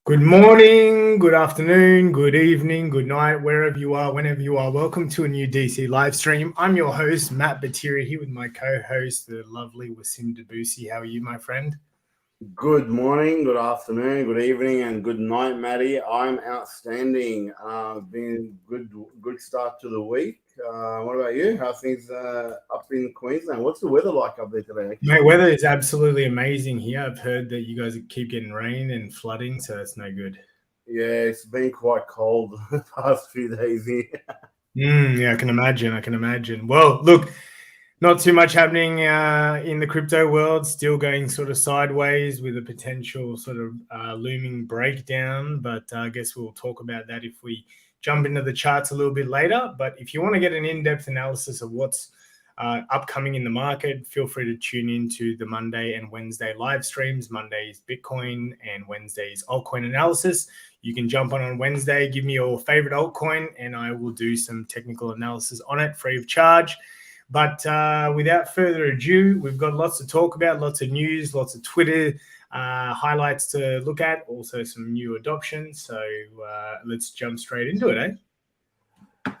Good morning, good afternoon, good evening, good night, wherever you are, whenever you are. Welcome to a new DC live stream. I'm your host, Matt Batira, here with my co-host, the lovely Wasim Debussy. How are you, my friend? Good morning, good afternoon, good evening, and good night, Maddie. I'm outstanding. Been good start to the week. What about you? How things up in Queensland? What's the weather like up there today? Mate, weather is absolutely amazing here. I've heard that you guys keep getting rain and flooding, so that's no good. Yeah, it's been quite cold the past few days here. Yeah, I can imagine. Well, look, not too much happening in the crypto world, still going sort of sideways with a potential sort of looming breakdown. But I guess we'll talk about that if we jump into the charts a little bit later. But if you want to get an in-depth analysis of what's upcoming in the market, feel free to tune into the Monday and Wednesday live streams. Monday's Bitcoin and Wednesday's altcoin analysis. You can jump on Wednesday, give me your favorite altcoin, and I will do some technical analysis on it free of charge. But without further ado, we've got lots to talk about, lots of news, lots of Twitter highlights to look at, also some new adoptions. So let's jump straight into it, eh?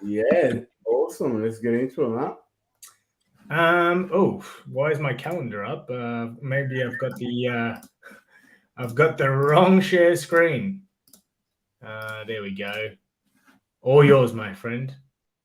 Yeah, awesome. Let's get into it, Matt. Why is my calendar up? Maybe I've got the wrong share screen. There we go. All yours, my friend.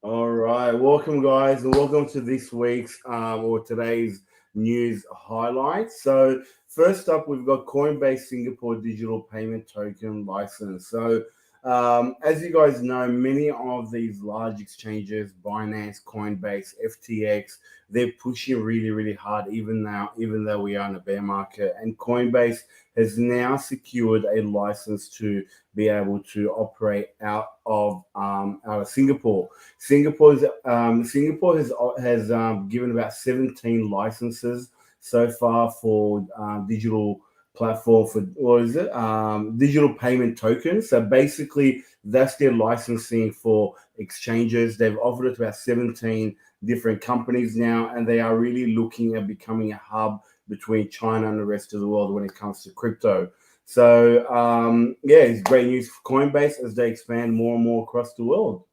All right, welcome guys, and welcome to this week's or today's news highlights. So first up, we've got Coinbase Singapore Digital Payment Token License. So as you guys know, many of these large exchanges, Binance, Coinbase, FTX, they're pushing really hard even though we are in a bear market. And Coinbase has now secured a license to be able to operate out of Singapore. Singapore has given about 17 licenses so far for digital platform for digital payment tokens. So basically, that's their licensing for exchanges. They've offered it to about 17 different companies now, and they are really looking at becoming a hub between China and the rest of the world when it comes to crypto. So it's great news for Coinbase as they expand more and more across the world.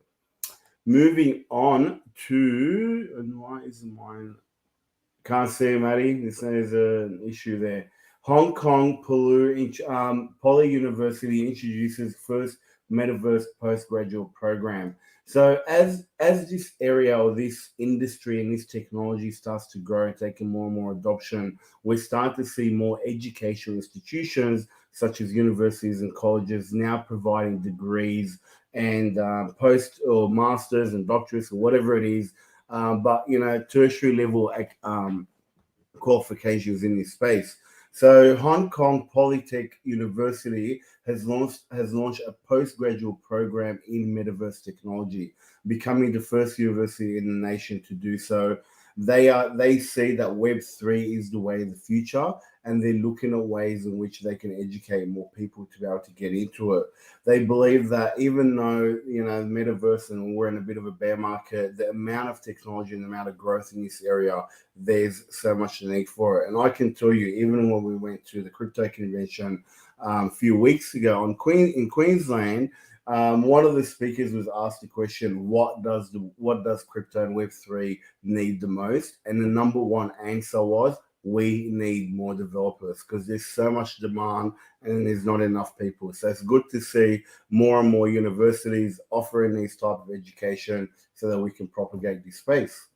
Moving on to, and why is mine? Can't see, Matty. This is an issue there. Hong Kong Poly University introduces first metaverse postgraduate program. So as this area or this industry and this technology starts to grow and take more and more adoption, we start to see more educational institutions such as universities and colleges now providing degrees and post or masters and doctorates or whatever it is, but tertiary level qualifications in this space. So Hong Kong Polytech University has launched a postgraduate program in metaverse technology, becoming the first university in the nation to do so. They see that Web3 is the way of the future, and they're looking at ways in which they can educate more people to be able to get into it. They believe that even though metaverse and we're in a bit of a bear market, the amount of technology and the amount of growth in this area, there's so much need for it. And I can tell you, even when we went to the crypto convention a few weeks ago in Queensland, one of the speakers was asked the question, what does crypto and Web3 need the most? And the number one answer was, we need more developers because there's so much demand and there's not enough people. So it's good to see more and more universities offering these type of education so that we can propagate this space.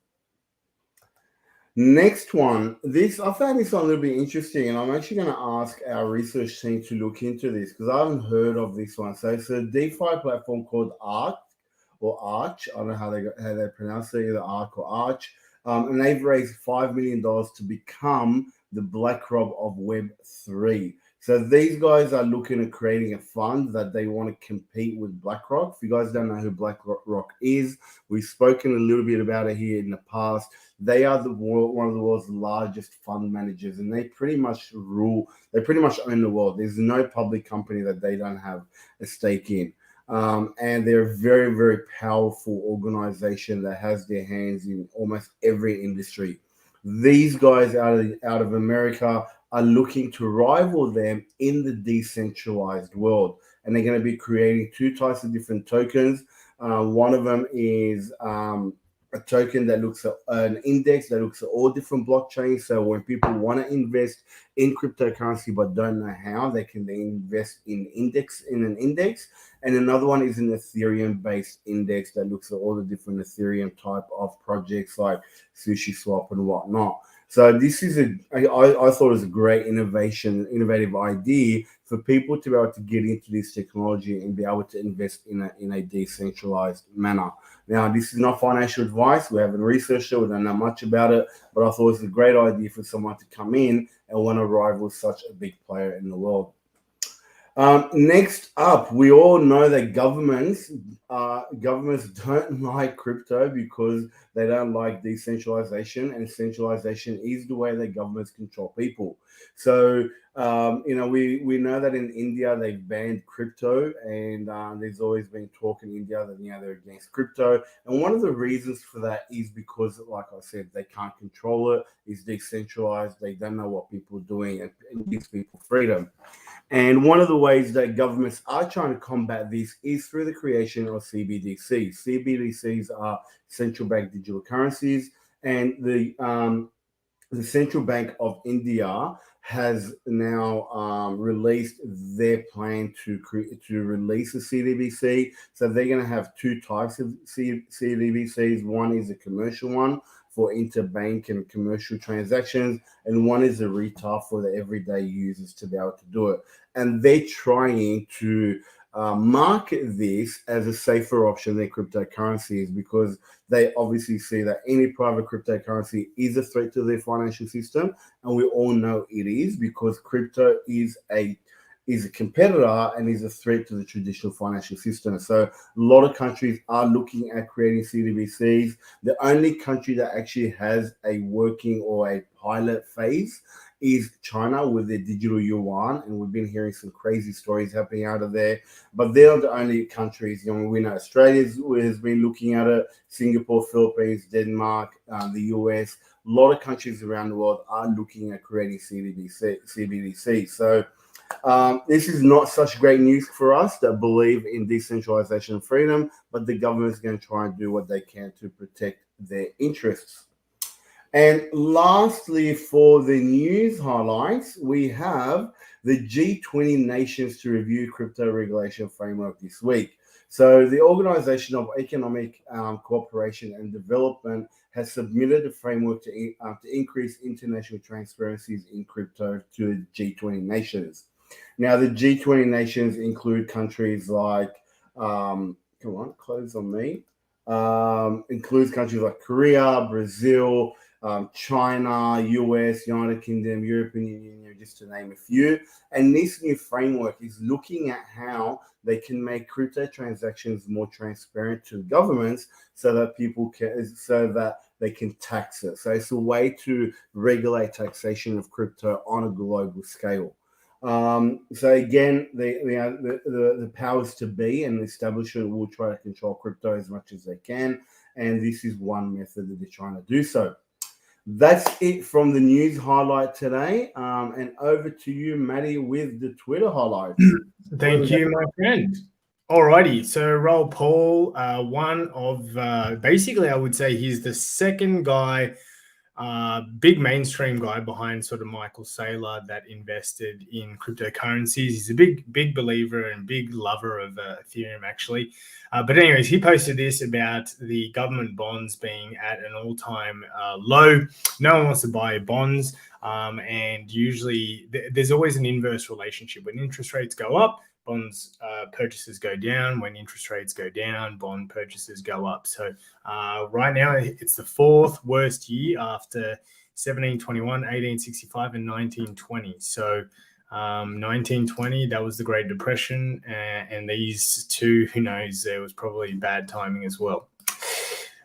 Next one, I found this one a little bit interesting, and I'm actually going to ask our research team to look into this because I haven't heard of this one. So it's a DeFi platform called Arch. I don't know how they pronounce it, either Arc or Arch. And they've raised $5 million to become the Blackrock of Web3. So these guys are looking at creating a fund that they want to compete with BlackRock. If you guys don't know who BlackRock is, we've spoken a little bit about it here in the past. They are one of the world's largest fund managers, and they pretty much own the world. There's no public company that they don't have a stake in. And they're a very, very powerful organization that has their hands in almost every industry. These guys out of America are looking to rival them in the decentralized world. And they're going to be creating two types of different tokens. One of them is a token that looks at an index that looks at all different blockchains. So when people want to invest in cryptocurrency but don't know how, they can then invest in an index. And another one is an Ethereum-based index that looks at all the different Ethereum type of projects like SushiSwap and whatnot. So this is I thought it was a great innovative idea for people to be able to get into this technology and be able to invest in a decentralized manner. Now, this is not financial advice. We haven't researched it. We don't know much about it, but I thought it was a great idea for someone to come in and want to rival such a big player in the world. Next up, we all know that governments don't like crypto because they don't like decentralization, and centralization is the way that governments control people. So, we know that in India they've banned crypto, and there's always been talk in India that they're against crypto. And one of the reasons for that is because, like I said, they can't control it. It's decentralized. They don't know what people are doing, and it gives people freedom. And one of the ways that governments are trying to combat this is through the creation of CBDCs. CBDCs are central bank digital currencies, and the Central Bank of India has now released their plan to release a CBDC. So they're going to have two types of CBDCs. One is a commercial one for interbank and commercial transactions, and one is a retail for the everyday users to be able to do it. And they're trying to market this as a safer option than cryptocurrencies, because they obviously see that any private cryptocurrency is a threat to their financial system, and we all know it is, because crypto is a competitor and is a threat to the traditional financial system. So a lot of countries are looking at creating CBDCs. The only country that actually has a working or a pilot phase is China with their digital yuan, and we've been hearing some crazy stories happening out of there. But they're not the only countries. We know Australia has been looking at it, Singapore, Philippines, Denmark, the US. A lot of countries around the world are looking at creating CBDC. So this is not such great news for us that believe in decentralization and freedom, but the government is going to try and do what they can to protect their interests. And lastly, for the news highlights, we have the G20 nations to review crypto regulation framework this week. So the Organization of Economic Cooperation and Development has submitted a framework to increase international transparencies in crypto to the G20 nations. Now, the G20 nations include countries like, includes countries like Korea, Brazil, China, US, United Kingdom, European Union, just to name a few. And this new framework is looking at how they can make crypto transactions more transparent to governments, so that they can tax it. So it's a way to regulate taxation of crypto on a global scale. So again, the powers to be and the establishment will try to control crypto as much as they can, and this is one method that they're trying to do so. That's it from the news highlight today, and over to you, Maddie, with the Twitter highlights. Thank you, my friend. Alrighty, so Raoul Pal, one of basically, I would say he's the second guy, big mainstream guy behind sort of Michael Saylor that invested in cryptocurrencies. He's a big believer and big lover of Ethereum, actually. But anyways, he posted this about the government bonds being at an all-time low. No one wants to buy bonds, and usually there's always an inverse relationship. When interest rates go up, bonds purchases go down. When interest rates go down, bond purchases go up. So right now, it's the fourth worst year after 1721, 1865, and 1920. So 1920, that was the Great Depression. And these two, who knows, there was probably bad timing as well.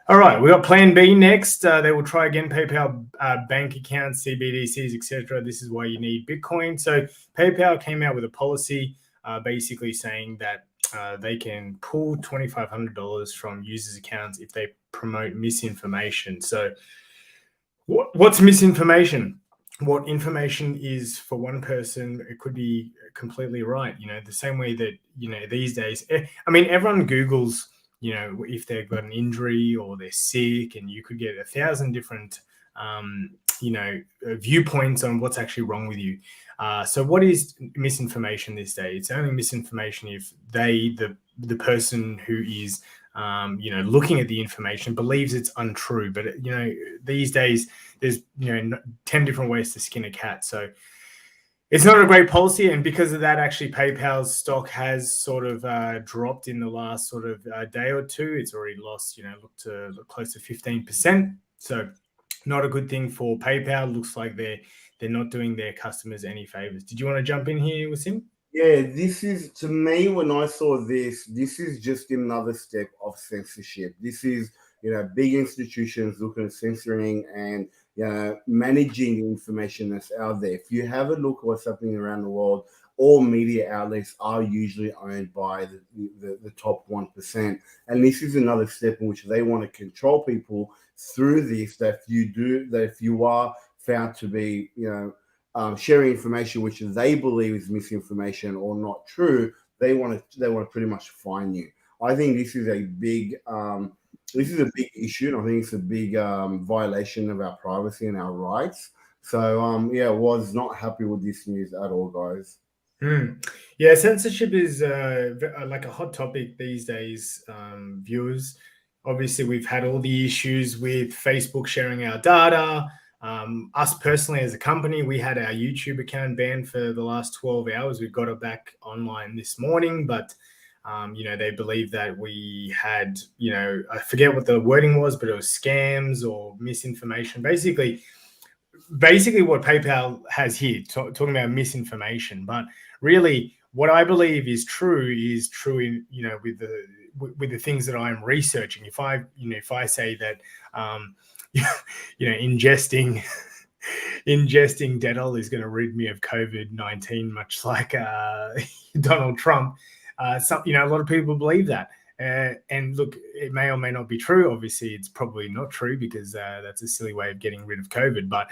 All right, we got Plan B next. They will try again PayPal bank accounts, CBDCs, etc. This is why you need Bitcoin. So PayPal came out with a policy basically saying that they can pull $2,500 from users' accounts if they promote misinformation. So what's misinformation? what information is for one person, it could be completely right. The same way that, these days, I mean, everyone Googles, if they've got an injury or they're sick, and you could get 1,000 different, viewpoints on what's actually wrong with you. So what is misinformation this day? It's only misinformation if the person who is, looking at the information believes it's untrue. But, these days there's, 10 different ways to skin a cat. So it's not a great policy. And because of that, actually PayPal's stock has sort of dropped in the last sort of day or two. It's already lost, look close to 15%. So not a good thing for PayPal. Looks like they're not doing their customers any favors. Did you want to jump in here with him? Yeah, this is, to me, when I saw this is just another step of censorship. This is, big institutions looking at censoring and, managing the information that's out there. If you have a look at what's happening around the world, all media outlets are usually owned by the top 1%. And this is another step in which they want to control people through this, that if you are found to be, sharing information which they believe is misinformation or not true, they want to pretty much fine you. I think this is a big issue, and I think it's a big violation of our privacy and our rights. So was not happy with this news at all, guys. Yeah, censorship is like a hot topic these days, viewers. Obviously, we've had all the issues with Facebook sharing our data. Us personally as a company, we had our YouTube account banned for the last 12 hours. We got it back online this morning, but they believe that we had, I forget what the wording was, but it was scams or misinformation. Basically what PayPal has here, talking about misinformation. But really, what I believe is true in, with the things that I'm researching. If I say that, ingesting Dettol is going to rid me of COVID-19, much like Donald Trump. A lot of people believe that. And look, it may or may not be true. Obviously, it's probably not true, because that's a silly way of getting rid of COVID. But,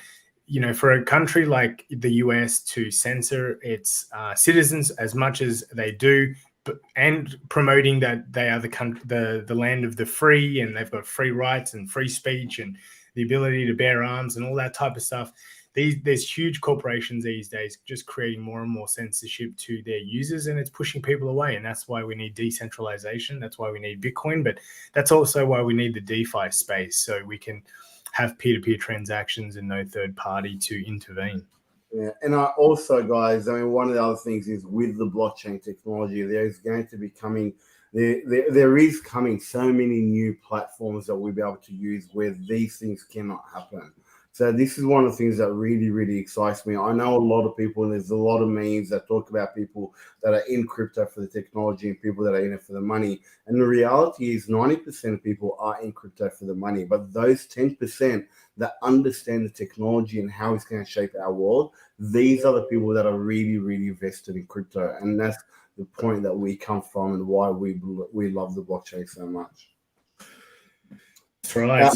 for a country like the US to censor its citizens as much as they do, and promoting that they are the land of the free, and they've got free rights and free speech and the ability to bear arms and all that type of stuff. There's huge corporations these days just creating more and more censorship to their users, and it's pushing people away. And that's why we need decentralization. That's why we need Bitcoin, but that's also why we need the DeFi space, so we can have peer-to-peer transactions and no third party to intervene. Yeah, and I also, guys, I mean, one of the other things is with the blockchain technology, there's going to be coming, there is coming so many new platforms that we'll be able to use where these things cannot happen. So this is one of the things that really, really excites me. I know a lot of people, and there's a lot of memes that talk about people that are in crypto for the technology and people that are in it for the money. And the reality is 90% of people are in crypto for the money. But those 10% that understand the technology and how it's going to shape our world, these are the people that are really, really vested in crypto. And that's the point that we come from and why we love the blockchain so much. That's right.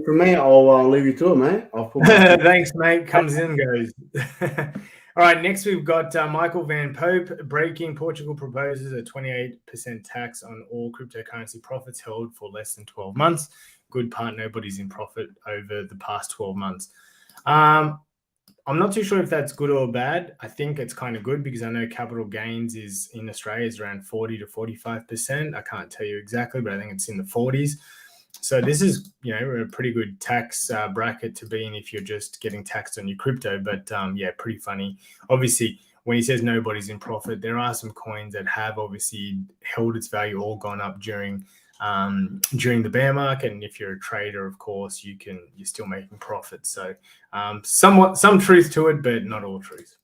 For me, I'll leave you to it, mate. I'll put Thanks, mate. Comes in, goes. All right, next we've got Michael Van Pope. Breaking: Portugal proposes a 28% tax on all cryptocurrency profits held for less than 12 months. Good part, nobody's in profit over the past 12 months. I'm not too sure if that's good or bad. I think it's kind of good, because I know capital gains is in Australia is around 40 to 45%. I can't tell you exactly, but I think it's in the 40s. So this is, a pretty good tax bracket to be in if you're just getting taxed on your crypto. But pretty funny. Obviously, when he says nobody's in profit, there are some coins that have obviously held its value or gone up during the bear market. And if you're a trader, of course, you're still making profits. So some truth to it, but not all truth.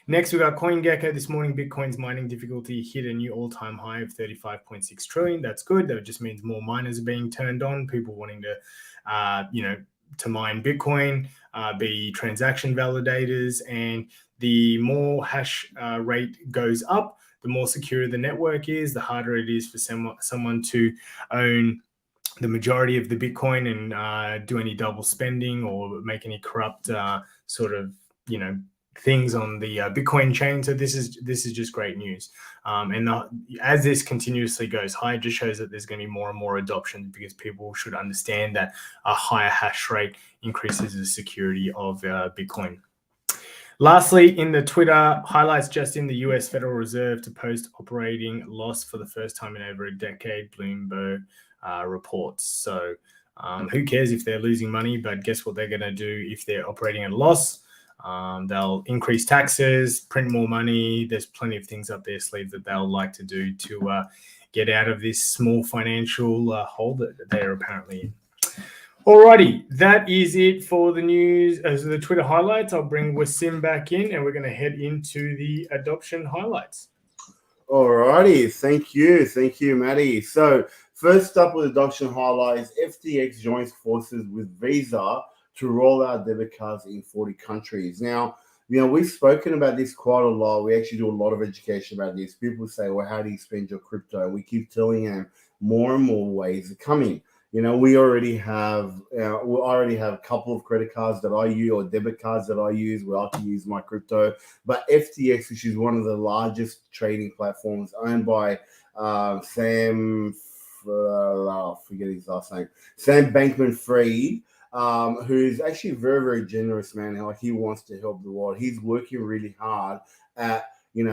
Next, we got CoinGecko. This morning, Bitcoin's mining difficulty hit a new all-time high of 35.6 trillion. That's good. That just means more miners are being turned on, people wanting to, to mine Bitcoin, be transaction validators. And the more hash rate goes up, the more secure the network is, the harder it is for someone to own the majority of the Bitcoin and do any double spending or make any corrupt sort of, things on the Bitcoin chain. So this is just great news. As this continuously goes high, it just shows that there's going to be more and more adoption, because people should understand that a higher hash rate increases the security of Bitcoin. Lastly, in the Twitter highlights, just in the US Federal Reserve to post operating loss for the first time in over a decade, Bloomberg reports. So who cares if they're losing money, but guess what they're going to do if they're operating at a loss? They'll increase taxes, print more money. There's plenty of things up their sleeve that they'll like to do to get out of this small financial hole that they're apparently in. Alrighty, that is it for the news, the Twitter highlights. I'll bring Wasim back in and we're going to head into the adoption highlights. Alrighty, thank you, Maddie. So first up with adoption highlights, FTX joins forces with Visa to roll out debit cards in 40 countries. Now, we've spoken about this quite a lot. We actually do a lot of education about this. People say, well, how do you spend your crypto? And we keep telling them more and more ways are coming. We already have a couple of credit cards that I use, or debit cards that I use, where I can use my crypto. But FTX, which is one of the largest trading platforms owned by Sam, forget his last name, Sam Bankman-Fried, who's actually very, very generous, man. Like, he wants to help the world. He's working really hard at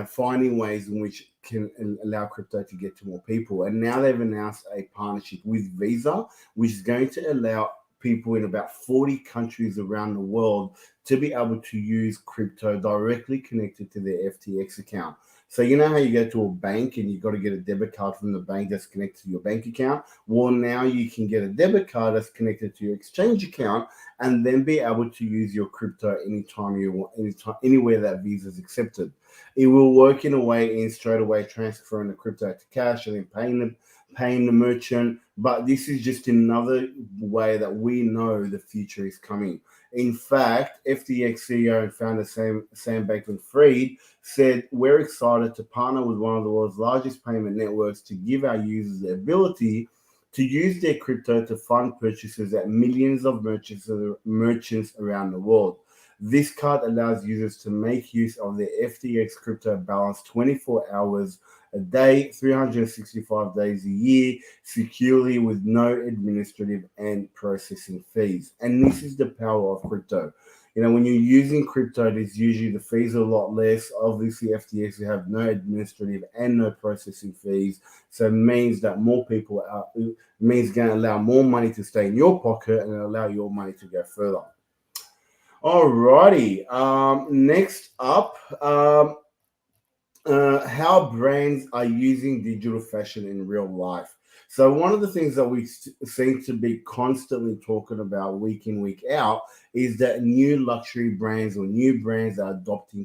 finding ways in which can allow crypto to get to more people. And now they've announced a partnership with Visa, which is going to allow people in about 40 countries around the world to be able to use crypto directly connected to their FTX account. So you know how you go to a bank and you've got to get a debit card from the bank that's connected to your bank account? Well, now you can get a debit card that's connected to your exchange account and then be able to use your crypto anytime you want, anywhere that Visa is accepted. It will work in a way in straight away transferring the crypto to cash and then paying the merchant. But this is just another way that we know the future is coming. In fact, FTX CEO and founder Sam Bankman-Fried said, we're excited to partner with one of the world's largest payment networks to give our users the ability to use their crypto to fund purchases at millions of merchants around the world. This card allows users to make use of their FTX crypto balance 24 hours a day, 365 days a year, securely with no administrative and processing fees. And this is the power of crypto. When you're using crypto, there's usually the fees are a lot less. Obviously, FTX will have no administrative and no processing fees. So it means that more people means going to allow more money to stay in your pocket and allow your money to go further. Alrighty. Next up, how brands are using digital fashion in real life. So one of the things that we seem to be constantly talking about week in, week out is that new luxury brands or new brands are adopting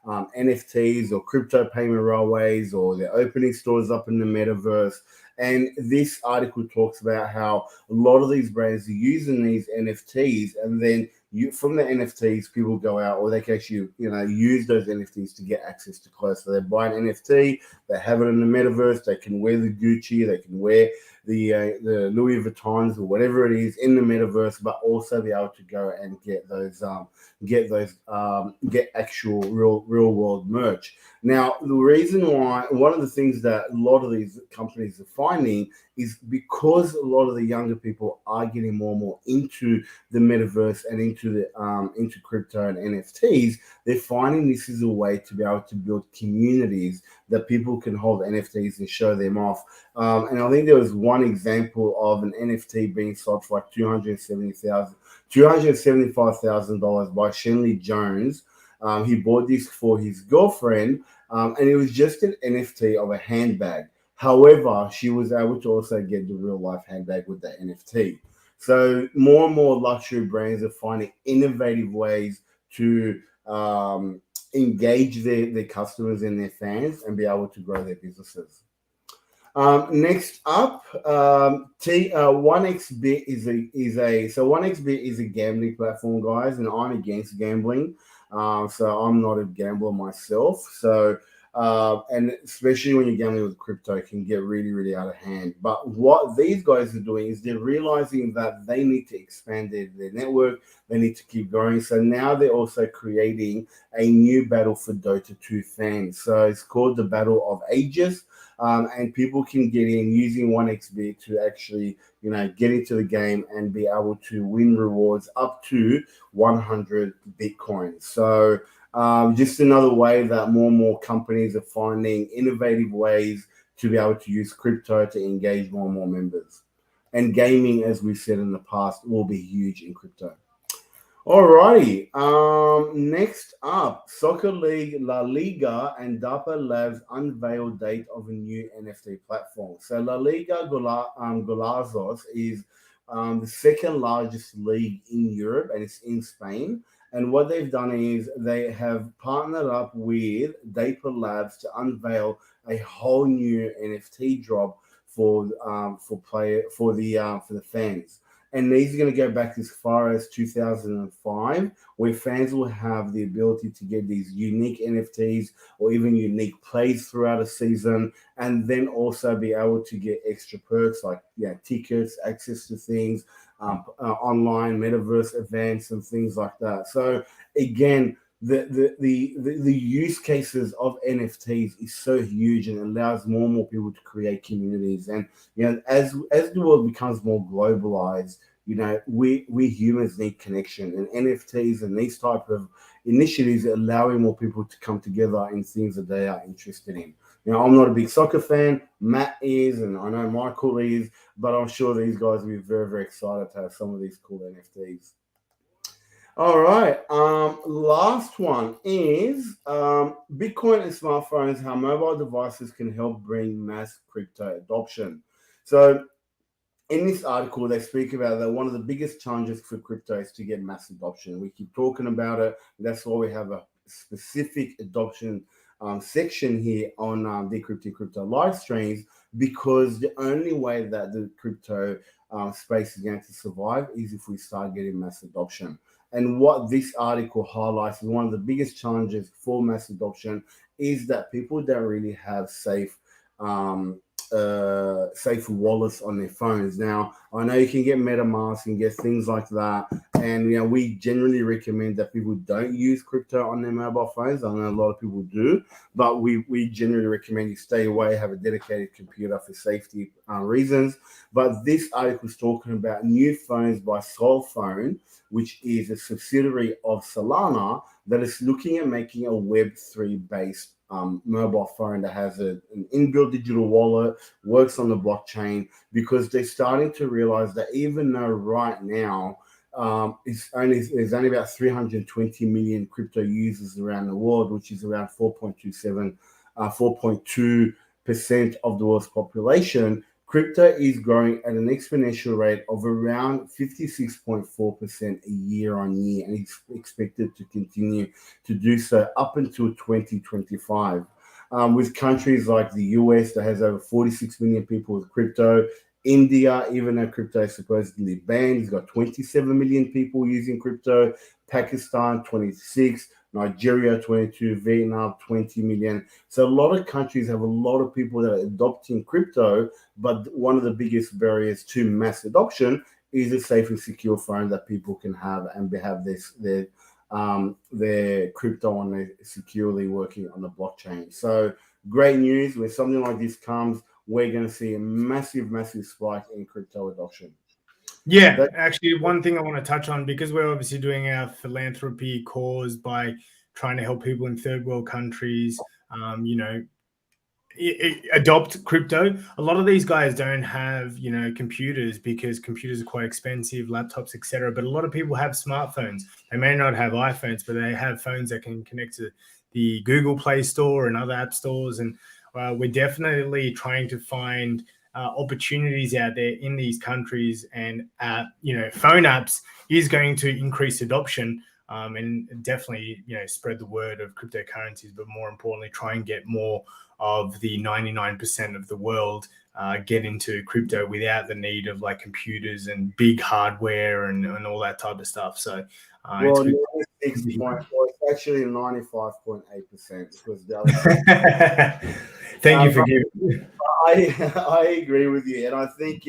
NFTs or crypto payment railways, or they're opening stores up in the metaverse. And this article talks about how a lot of these brands are using these NFTs, and then from the NFTs, people go out, or they can actually, use those NFTs to get access to clothes. So they buy an NFT, they have it in the metaverse, they can wear the Gucci, they can wear the Louis Vuittons or whatever it is in the metaverse, but also be able to go and get actual real world merch. Now, the reason why, one of the things that a lot of these companies are finding is because a lot of the younger people are getting more and more into the metaverse and into crypto and NFTs, they're finding this is a way to be able to build communities that people can hold NFTs and show them off. And I think there was one example of an NFT being sold for like $275,000 by Shenley Jones. He bought this for his girlfriend, and it was just an NFT of a handbag. However, she was able to also get the real life handbag with that NFT. So more and more luxury brands are finding innovative ways to engage their customers and their fans and be able to grow their businesses. Next up, 1xBet is a gambling platform, guys, and I'm against gambling. So I'm not a gambler myself. So And especially when you're gambling with crypto, it can get really, really out of hand. But what these guys are doing is they're realizing that they need to expand their network. They need to keep growing. So now they're also creating a new battle for Dota 2 fans. So it's called the Battle of Ages. And people can get in using 1xBit to actually, get into the game and be able to win rewards up to 100 Bitcoin. So just another way that more and more companies are finding innovative ways to be able to use crypto to engage more and more members. And gaming, as we've said in the past, will be huge in crypto. Alrighty. Next up, Soccer League, La Liga, and Dapper Labs unveil date of a new NFT platform. So La Liga Golazos is the second largest league in Europe, and it's in Spain. And what they've done is they have partnered up with Dapper Labs to unveil a whole new NFT drop for the fans. And these are going to go back as far as 2005, where fans will have the ability to get these unique NFTs or even unique plays throughout a season, and then also be able to get extra perks like tickets, access to things, online metaverse events, and things like that. So again, the use cases of NFTs is so huge, and allows more and more people to create communities. And as the world becomes more globalized, we humans need connection, and NFTs and these type of initiatives are allowing more people to come together in things that they are interested in. I'm not a big soccer fan. Matt is, and I know Michael is, but I'm sure these guys will be very, very excited to have some of these cool NFTs. All right. Last one is Bitcoin and smartphones, how mobile devices can help bring mass crypto adoption. So in this article, they speak about that one of the biggest challenges for crypto is to get mass adoption. We keep talking about it. That's why we have a specific adoption section here on Decrypting Crypto live streams, because the only way that the crypto space is going to survive is if we start getting mass adoption. And what this article highlights is one of the biggest challenges for mass adoption is that people don't really have safe wallets on their phones. Now, I know you can get MetaMask and get things like that, and we generally recommend that people don't use crypto on their mobile phones. I know a lot of people do, but we generally recommend you stay away, have a dedicated computer for safety reasons. But this article is talking about new phones by Solphone, which is a subsidiary of Solana, that is looking at making a Web3 based mobile phone that has an inbuilt digital wallet, works on the blockchain, because they're starting to realize that even though right now there's only about 320 million crypto users around the world, which is around 4.2% of the world's population, crypto is growing at an exponential rate of around 56.4% a year on year, and it's expected to continue to do so up until 2025. With countries like the US that has over 46 million people with crypto, India, even though crypto is supposedly banned, has got 27 million people using crypto, Pakistan 26, Nigeria 22, Vietnam 20 million. So a lot of countries have a lot of people that are adopting crypto, but one of the biggest barriers to mass adoption is a safe and secure phone that people can have and have their crypto on there securely working on the blockchain. So great news. When something like this comes, we're going to see a massive, massive spike in crypto adoption. Yeah, actually, one thing I want to touch on, because we're obviously doing our philanthropy cause by trying to help people in third world countries, adopt crypto. A lot of these guys don't have, computers, because computers are quite expensive, laptops, etc. But a lot of people have smartphones. They may not have iPhones, but they have phones that can connect to the Google Play Store and other app stores. And we're definitely trying to find opportunities out there in these countries, and phone apps is going to increase adoption, and definitely spread the word of cryptocurrencies, but more importantly try and get more of the 99% of the world get into crypto without the need of like computers and big hardware and all that type of stuff. So actually 95.8% because the other. Thank you for giving. I agree with you, and I think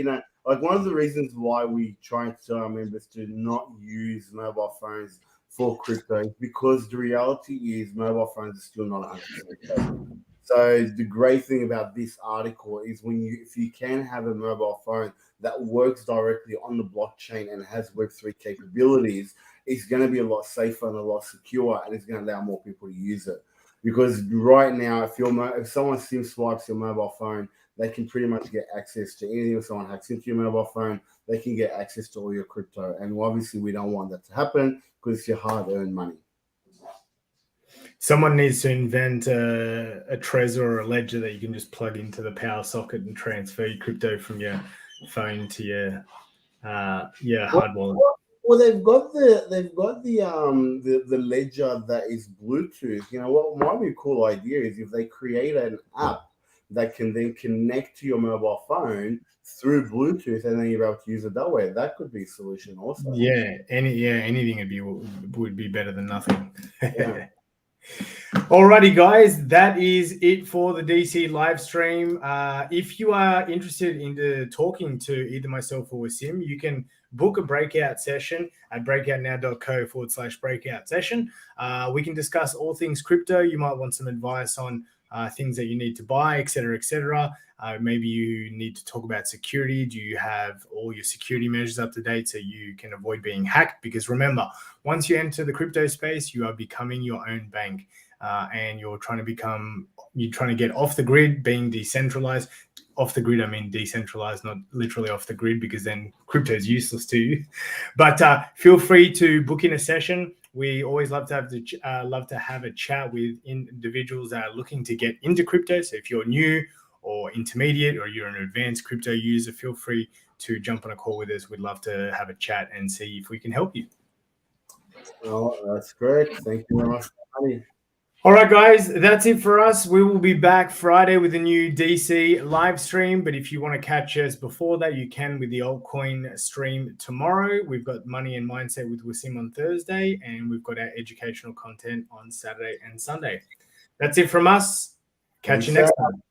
like one of the reasons why we try to tell our members to not use mobile phones for crypto is because the reality is mobile phones are still not 100% safe. So the great thing about this article is if you can have a mobile phone that works directly on the blockchain and has Web3 capabilities, it's going to be a lot safer and a lot secure, and it's going to allow more people to use it. Because right now, if someone SIM swipes your mobile phone, they can pretty much get access to anything. If someone hacks into your mobile phone, they can get access to all your crypto. And obviously, we don't want that to happen because it's your hard-earned money. Someone needs to invent a Trezor or a Ledger that you can just plug into the power socket and transfer your crypto from your phone to your hard wallet. Well, they've got the Ledger that is Bluetooth. You know what might be a cool idea is if they create an app that can then connect to your mobile phone through Bluetooth, and then you're able to use it that way. That could be a solution also. Yeah, anything would be better than nothing. Yeah. Alrighty, guys, that is it for the DC live stream. If you are interested in talking to either myself or Wasim, you can book a breakout session at breakoutnow.co/breakout session. We can discuss all things crypto. You might want some advice on things that you need to buy, etc., etc. Maybe you need to talk about security. Do you have all your security measures up to date so you can avoid being hacked? Because remember, once you enter the crypto space, you are becoming your own bank, and you're trying to get off the grid, being decentralized. Off the grid, I mean decentralized, not literally off the grid, because then crypto is useless to you. But feel free to book in a session. We always love to have a chat with individuals that are looking to get into crypto. So if you're new or intermediate, or you're an advanced crypto user, feel free to jump on a call with us. We'd love to have a chat and see if we can help you. Oh, that's great. Thank you very much, honey. All right, guys, that's it for us. We will be back Friday with a new DC live stream. But if you want to catch us before that, you can with the altcoin stream tomorrow. We've got Money and Mindset with Wasim on Thursday, and we've got our educational content on Saturday and Sunday. That's it from us. Catch you next time.